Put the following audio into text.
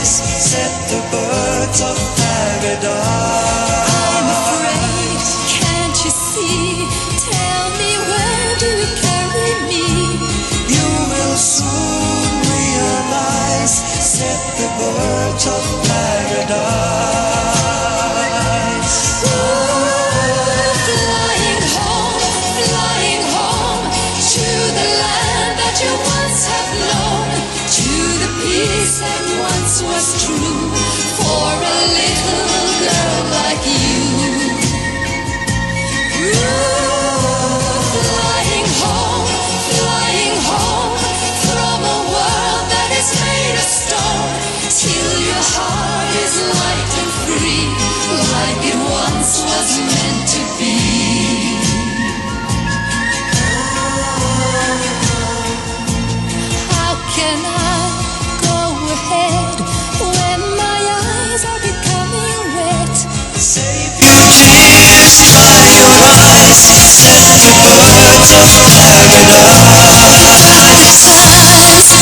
set the birds of paradise. I'm afraid, can't you see? Tell me, where do you carry me? You will soon realize, set the birds of paradise. Flying home to the land that you once have known, to the peace that once was true for a little girl like you. Flying home from a world that is made of stone, till your heart is light and free, like it once was meant to be. How can I go ahead when my eyes are becoming wet? Save your tears, dry your eyes, set the birds of paradise.